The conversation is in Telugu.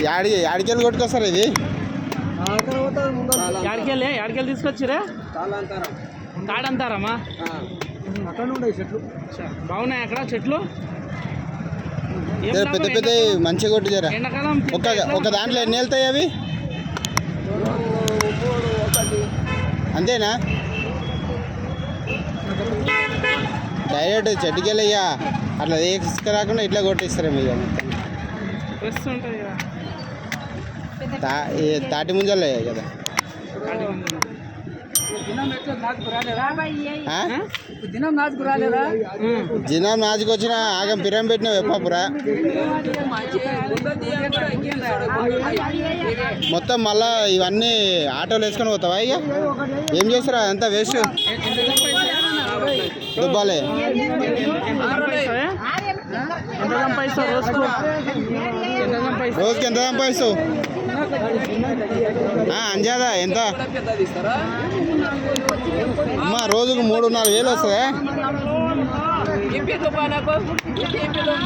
యాడికెళ్ళి కొట్టుకొస్తారు ఇది యాడికెళ్ళి తీసుకొచ్చిరా తాడంతారమ్మా అక్కడ ఉండే చెట్లు బాగున్నాయి అక్కడ చెట్లు పెద్ద పెద్ద మంచిగా కొట్టు జరా ఎండాకాలం ఒక దాంట్లో ఎన్ని వెళ్తాయి అవి అంతేనా డైరెక్ట్ చెట్టుకెళ్ళయ్యా అట్లా తీసుకురాకుండా ఇట్లా కొట్టిస్తారేమో ఇక తాటి ముంజలే కదా జినం నాచుకు వచ్చిన ఆగం పిరం పెట్టినావు ఎప్పపురా మొత్తం మళ్ళా ఇవన్నీ ఆటోలు వేసుకొని పోతావా ఇక ఏం చేస్తారా అంతా వేస్ట్ దుబ్బాలే రోజుకి ఎంత సంపాదిస్తావు అంజాదా ఎంత అమ్మా రోజుకు 3-4 వేలు వస్తుందా